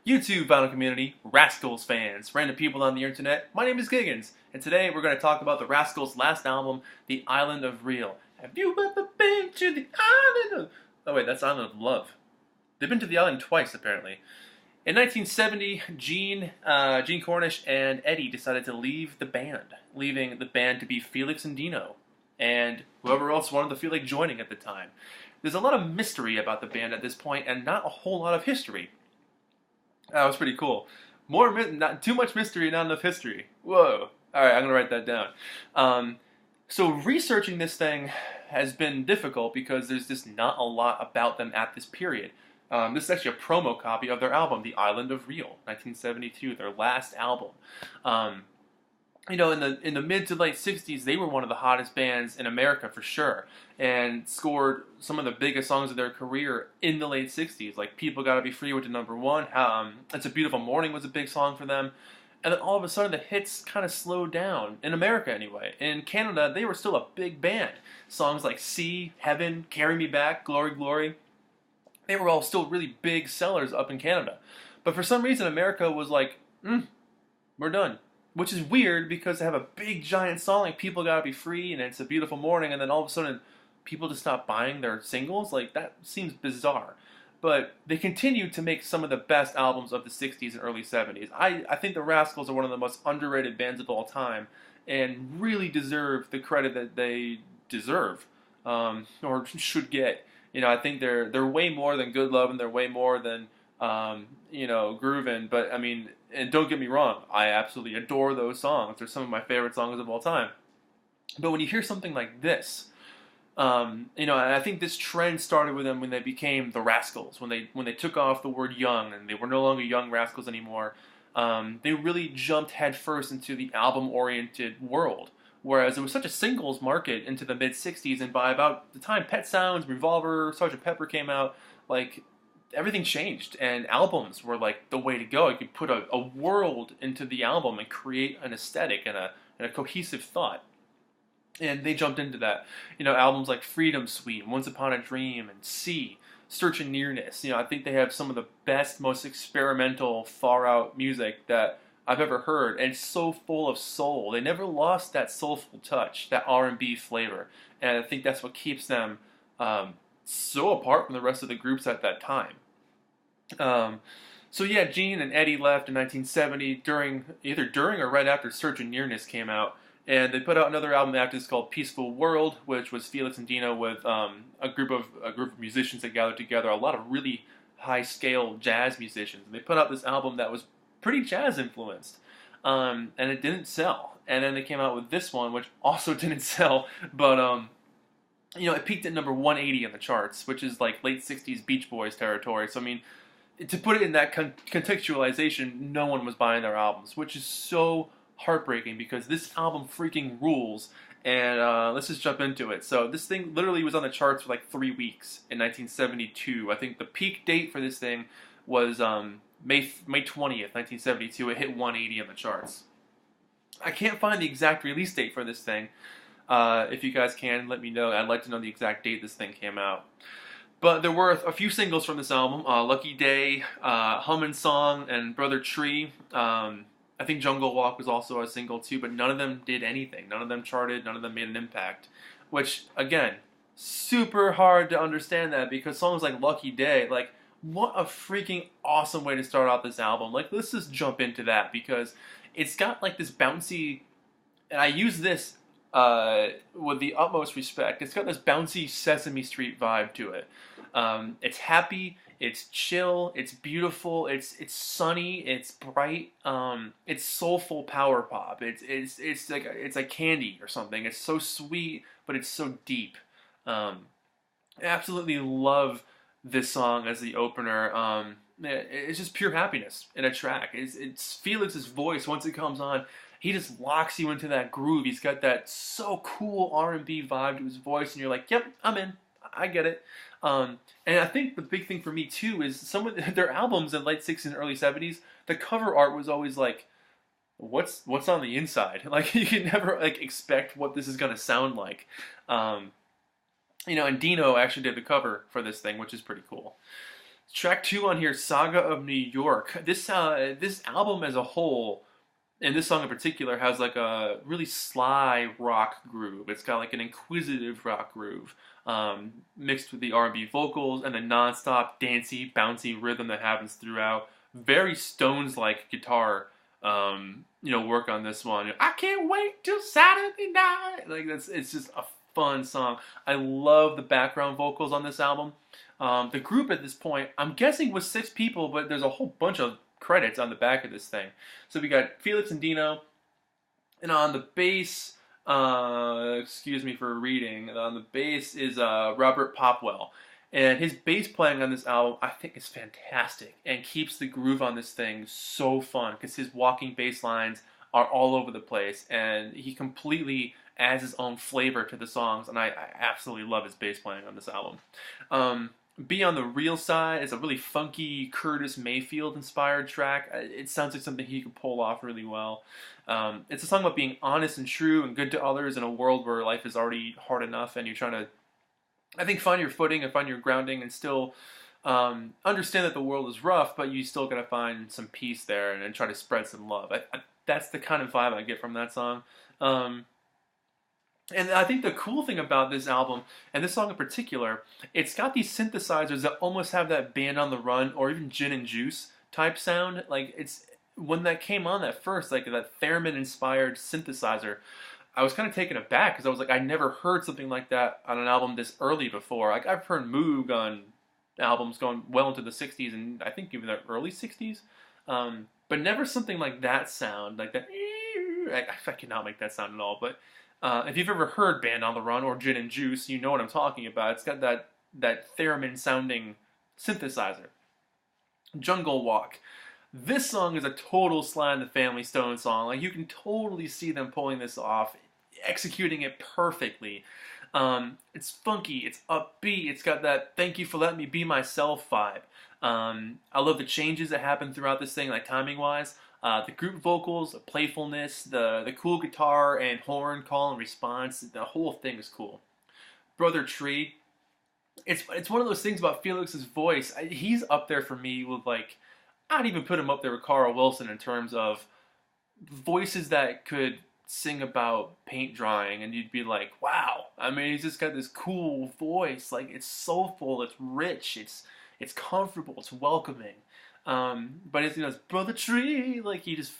YouTube vinyl community, Rascals fans, random people on the internet. My name is Giggens, and today we're going to talk about the Rascals' last album, The Island of Real. Have you ever been to the Island of... Oh wait, that's Island of Love. They've been to the island twice, apparently. In 1970, Gene Cornish and Eddie decided to leave the band, leaving the band to be Felix and Dino, and whoever else wanted to feel like joining at the time. There's a lot of mystery about the band at this point, and not a whole lot of history. That was pretty cool. Not too much mystery, not enough history. Whoa. All right, I'm gonna write that down. So researching this thing has been difficult because there's just not a lot about them at this period. This is actually a promo copy of their album, The Island of Real, 1972, their last album. In the mid to late 60s, they were one of the hottest bands in America for sure, and scored some of the biggest songs of their career in the late 60s, like People Gotta Be Free went to #1, It's a Beautiful Morning was a big song for them, and then all of a sudden the hits kind of slowed down, in America anyway. In Canada, they were still a big band. Songs like Sea, Heaven, Carry Me Back, Glory Glory, they were all still really big sellers up in Canada. But for some reason, America was like, we're done. Which is weird because they have a big giant song like People Gotta Be Free and It's a Beautiful Morning, and then all of a sudden people just stop buying their singles. Like, that seems bizarre. But they continue to make some of the best albums of the 60s and early 70s. I think the Rascals are one of the most underrated bands of all time and really deserve the credit that they deserve, or should get. I think they're way more than Good Love, and they're way more than Groovin', but I mean, and don't get me wrong, I absolutely adore those songs. They're some of my favorite songs of all time. But when you hear something like this, and I think this trend started with them when they became the Rascals, when they took off the word young, and they were no longer Young Rascals anymore. They really jumped headfirst into the album-oriented world. Whereas it was such a singles market into the mid-'60s, and by about the time Pet Sounds, Revolver, Sgt. Pepper came out, like, everything changed, and albums were like the way to go. You could put a world into the album and create an aesthetic and a cohesive thought. And they jumped into that. Albums like Freedom Suite, Once Upon a Dream, and Sea, Search and Nearness. I think they have some of the best, most experimental, far-out music that I've ever heard, and it's so full of soul. They never lost that soulful touch, that R&B flavor, and I think that's what keeps them so apart from the rest of the groups at that time. So yeah, Gene and Eddie left in 1970 either during or right after Search and Nearness came out, and they put out another album after this called Peaceful World, which was Felix and Dino with a group of musicians that gathered together, a lot of really high-scale jazz musicians. And they put out this album that was pretty jazz influenced, and it didn't sell. And then they came out with this one, which also didn't sell, but it peaked at number 180 on the charts, which is like late 60s Beach Boys territory. So I mean, to put it in that contextualization, no one was buying their albums, which is so heartbreaking because this album freaking rules. And let's just jump into it. So this thing literally was on the charts for like 3 weeks in 1972. I think the peak date for this thing was May 20th, 1972. It hit 180 on the charts. I can't find the exact release date for this thing. If you guys can, let me know. I'd like to know the exact date this thing came out. But there were a few singles from this album. Lucky Day, Hummin' Song, and Brother Tree. I think Jungle Walk was also a single too, but none of them did anything. None of them charted, none of them made an impact. Which, again, super hard to understand that, because songs like Lucky Day, like, what a freaking awesome way to start out this album. Like, let's just jump into that, because it's got like this bouncy, and I use this with the utmost respect, it's got this bouncy Sesame Street vibe to it. It's happy, it's chill, it's beautiful, it's sunny, it's bright, it's soulful power pop. It's like candy or something. It's so sweet, but it's so deep. I absolutely love this song as the opener. It's just pure happiness in a track. It's Felix's voice. Once it comes on, he just locks you into that groove. He's got that so cool R&B vibe to his voice, and you're like, yep, I'm in. I get it. And I think the big thing for me too is some of their albums in late 60s and early 70s, the cover art was always like, what's on the inside? Like, you can never like expect what this is gonna sound like. And Dino actually did the cover for this thing, which is pretty cool. Track 2 on here, Saga of New York. This album as a whole, and this song in particular, has like a really sly rock groove. It's got like an inquisitive rock groove, mixed with the R&B vocals and the non-stop dancey, bouncy rhythm that happens throughout. Very Stones-like guitar, work on this one. I can't wait till Saturday night. Like it's just a fun song. I love the background vocals on this album. The group at this point, I'm guessing, was 6 people, but there's a whole bunch of credits on the back of this thing. So we got Felix and Dino, and on the bass, excuse me for reading, on the bass is Robert Popwell. And his bass playing on this album, I think, is fantastic and keeps the groove on this thing so fun because his walking bass lines are all over the place, and he completely adds his own flavor to the songs, and I absolutely love his bass playing on this album. Be on the Real Side is a really funky Curtis Mayfield inspired track. It sounds like something he could pull off really well. It's a song about being honest and true and good to others in a world where life is already hard enough, and you're trying to, I think, find your footing and find your grounding and still understand that the world is rough, but you still got to find some peace there and try to spread some love. That's the kind of vibe I get from that song. And I think the cool thing about this album, and this song in particular, it's got these synthesizers that almost have that Band on the Run or even Gin and Juice type sound. Like, it's when that came on at first, like that theremin-inspired synthesizer, I was kind of taken aback because I was like, I never heard something like that on an album this early before. Like, I've heard Moog on albums going well into the 60s and I think even the early 60s, but never something like that sound, like that. I cannot make that sound at all, but if you've ever heard Band on the Run or Gin and Juice, you know what I'm talking about. It's got that theremin-sounding synthesizer. Jungle Walk. This song is a total Sly and the Family Stone song. Like, you can totally see them pulling this off, executing it perfectly. It's funky, it's upbeat, it's got that "thank you for letting me be myself" vibe. I love the changes that happen throughout this thing, like timing-wise. The group vocals, the playfulness, the cool guitar and horn call and response, the whole thing is cool. Brother Tree, it's one of those things about Felix's voice. He's up there for me with, like, I'd even put him up there with Carl Wilson in terms of voices that could sing about paint drying and you'd be like, wow. I mean, he's just got this cool voice. Like, it's soulful, it's rich, it's comfortable, it's welcoming. But it's Brother Tree, like, you just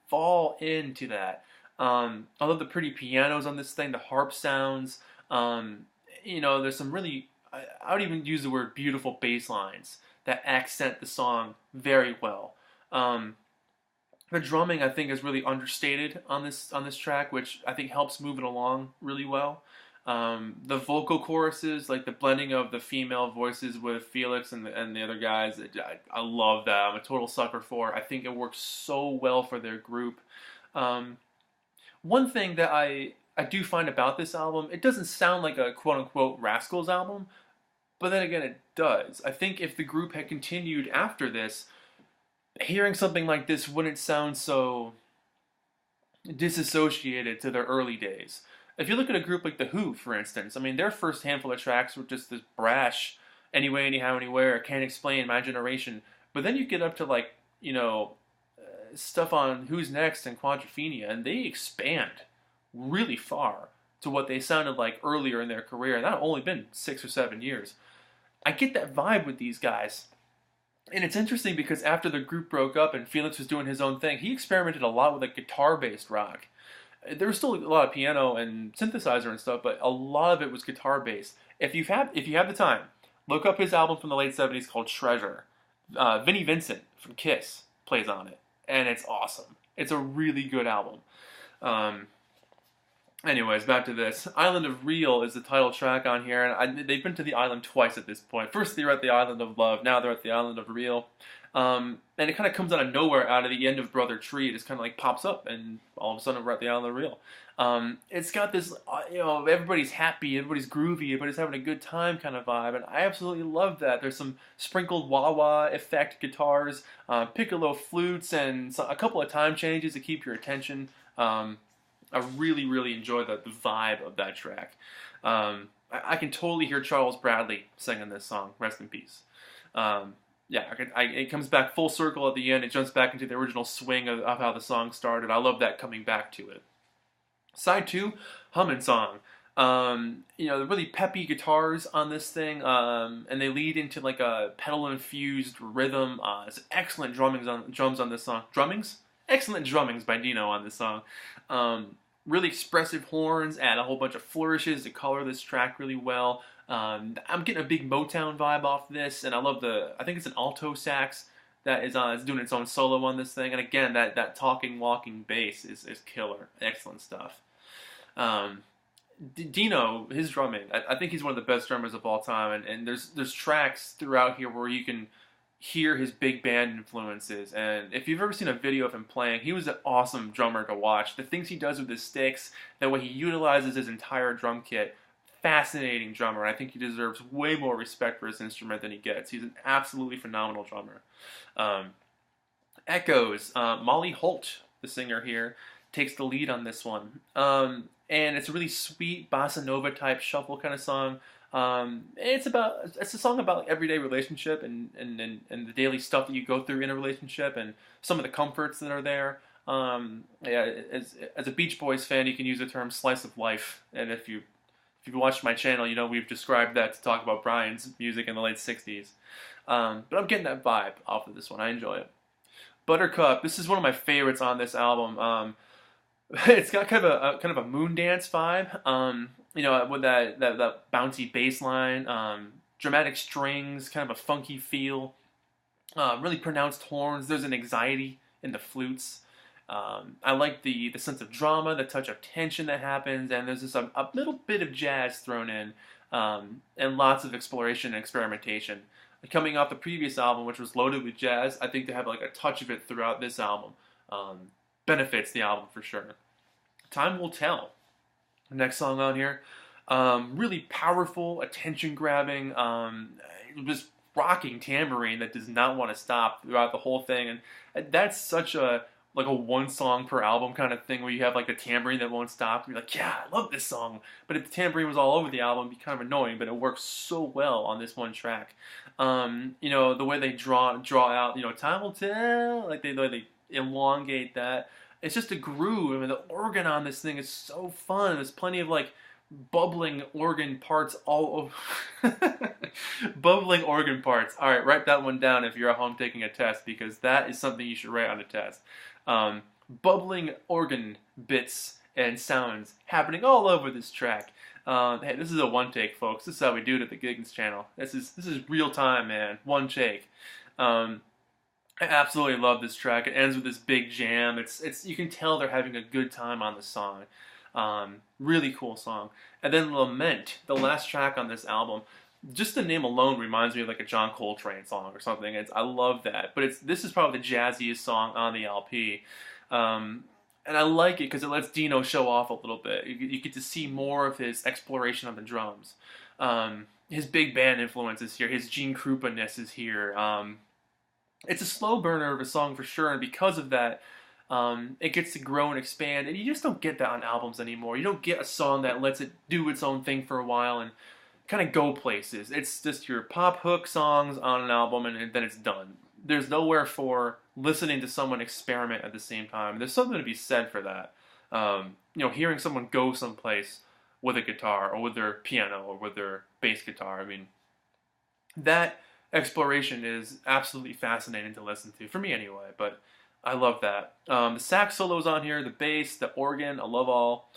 fall into that. I love the pretty pianos on this thing, the harp sounds. There's some really, I would even use the word beautiful bass lines that accent the song very well. The drumming, I think, is really understated on this track, which I think helps move it along really well. The vocal choruses, like the blending of the female voices with Felix and the other guys, I love that. I'm a total sucker for. I think it works so well for their group. One thing that I do find about this album, it doesn't sound like a quote-unquote Rascals album, but then again, it does. I think if the group had continued after this, hearing something like this wouldn't sound so disassociated to their early days. If you look at a group like The Who, for instance, I mean, their first handful of tracks were just this brash, anyway, anyhow, anywhere, can't explain, my generation. But then you get up to, like, stuff on Who's Next and Quadrophenia, and they expand really far to what they sounded like earlier in their career. And that had only been 6 or 7 years. I get that vibe with these guys. And it's interesting because after the group broke up and Felix was doing his own thing, he experimented a lot with like guitar-based rock. There was still a lot of piano and synthesizer and stuff, but a lot of it was guitar-based. If you have the time, look up his album from the late 70s called Treasure. Vinnie Vincent from Kiss plays on it, and it's awesome. It's a really good album. Anyways, back to this. Island of Real is the title track on here, and they've been to the island twice at this point. First, they were at the Island of Love. Now they're at the Island of Real. And it kind of comes out of nowhere, out of the end of Brother Tree. It just kind of like pops up, and all of a sudden we're at the Island of Real. It's got this, everybody's happy, everybody's groovy, everybody's having a good time kind of vibe, and I absolutely love that. There's some sprinkled wah-wah effect guitars, piccolo flutes, and a couple of time changes to keep your attention. I really, really enjoy the vibe of that track. I can totally hear Charles Bradley singing this song. Rest in peace. yeah, it comes back full circle at the end. It jumps back into the original swing of how the song started. I love that coming back to it. Side two, Hummin' Song. The really peppy guitars on this thing, and they lead into like a pedal-infused rhythm. It's excellent drums on this song. Drummings? Excellent drummings by Dino on this song. Really expressive horns, add a whole bunch of flourishes to color this track really well. I'm getting a big Motown vibe off this, and I love I think it's an alto sax that is doing its own solo on this thing. And again, that talking, walking bass is killer. Excellent stuff. Dino, his drumming, I think he's one of the best drummers of all time. And there's tracks throughout here where you can hear his big band influences. And if you've ever seen a video of him playing, he was an awesome drummer to watch. The things he does with his sticks, the way he utilizes his entire drum kit, fascinating drummer. I think he deserves way more respect for his instrument than he gets. He's an absolutely phenomenal drummer. Echoes, Molly Holt, the singer here, takes the lead on this one. And it's a really sweet bossa nova type shuffle kind of song. It's a song about like, everyday relationship and the daily stuff that you go through in a relationship and some of the comforts that are there. As a Beach Boys fan, you can use the term slice of life. And if you watched my channel, you know we've described that to talk about Brian's music in the late 60s. But I'm getting that vibe off of this one. I enjoy it. Buttercup, this is one of my favorites on this album. It's got kind of a moon dance vibe. With that bouncy bass line, dramatic strings, kind of a funky feel, really pronounced horns. There's an anxiety in the flutes. I like the sense of drama, the touch of tension that happens, and there's just a little bit of jazz thrown in, and lots of exploration and experimentation. Coming off the previous album, which was loaded with jazz, I think to have like a touch of it throughout this album benefits the album for sure. Time Will Tell, the next song on here. Really powerful, attention-grabbing, just rocking tambourine that does not want to stop throughout the whole thing. And that's such a one song per album kind of thing where you have like the tambourine that won't stop. You're like, yeah, I love this song. But if the tambourine was all over the album, it'd be kind of annoying, but it works so well on this one track. The way they draw out, time will tell, like they elongate that. It's just a groove. I mean, the organ on this thing is so fun. There's plenty of like bubbling organ parts all over. Bubbling organ parts. All right, write that one down if you're at home taking a test, because that is something you should write on a test. Bubbling organ bits and sounds happening all over this track. Hey, this is a one take, folks. This is how we do it at the Giggens channel. This is real time, man. One take. I absolutely love this track. It ends with this big jam. It's you can tell they're having a good time on the song. Really cool song. And then Lament, the last track on this album. Just the name alone reminds me of like a John Coltrane song or something. I love that. But this is probably the jazziest song on the LP. And I like it because it lets Dino show off a little bit. You get to see more of his exploration on the drums. His big band influence is here. His Gene Krupa-ness is here. It's a slow burner of a song for sure, and because of that, it gets to grow and expand, and you just don't get that on albums anymore. You don't get a song that lets it do its own thing for a while and kind of go places. It's just your pop hook songs on an album, and then it's done. There's nowhere for listening to someone experiment at the same time. There's something to be said for that. Hearing someone go someplace with a guitar, or with their piano, or with their bass guitar. I mean, that exploration is absolutely fascinating to listen to, for me anyway, but I love that. The sax solos on here, the bass, the organ, I love all.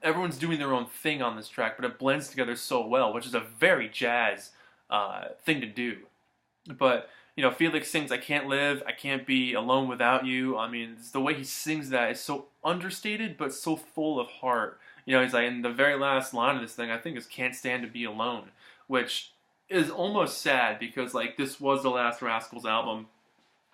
Everyone's doing their own thing on this track, but it blends together so well, which is a very jazz thing to do. But, Felix sings, I can't live, I can't be alone without you. I mean, the way he sings that is so understated, but so full of heart. He's like, in the very last line of this thing, I think is can't stand to be alone, which is almost sad because like this was the last Rascals album.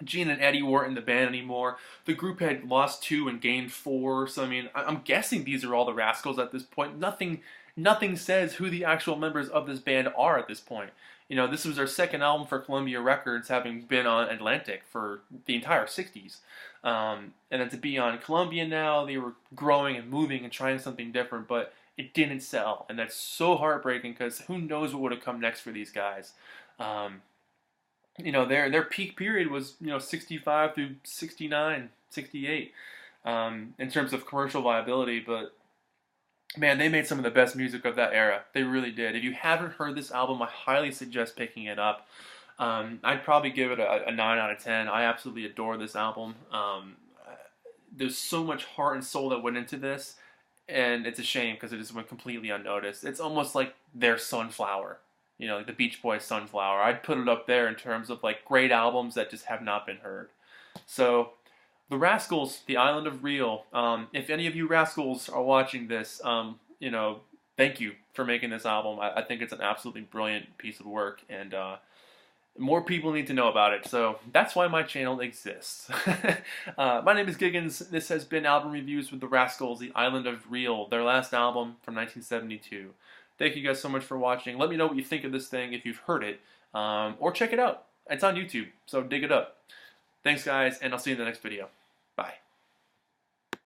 Gene and Eddie weren't in the band anymore. The group had lost 2 and gained 4. So I mean, I'm guessing these are all the Rascals at this point. Nothing says who the actual members of this band are at this point. This was their second album for Columbia Records, having been on Atlantic for the entire 60s. And then to be on Columbia now, they were growing and moving and trying something different, but it didn't sell, and that's so heartbreaking because who knows what would have come next for these guys. their peak period was 65 through 69, 68, in terms of commercial viability. But man, they made some of the best music of that era. They really did. If you haven't heard this album, I highly suggest picking it up. I'd probably give it a 9 out of 10. I absolutely adore this album. There's so much heart and soul that went into this, and it's a shame because it just went completely unnoticed. It's almost like their Sunflower, like the Beach Boys' Sunflower. I'd put it up there in terms of like great albums that just have not been heard. So, the Rascals, The Island of Real. If any of you Rascals are watching this, thank you for making this album. I think it's an absolutely brilliant piece of work, and more people need to know about it, so that's why my channel exists. My name is Giggens. This has been Album Reviews with the Rascals, The Island of Real, their last album from 1972. Thank you guys so much for watching. Let me know what you think of this thing if you've heard it, or check it out. It's on YouTube, so dig it up. Thanks guys, and I'll see you in the next video. Bye.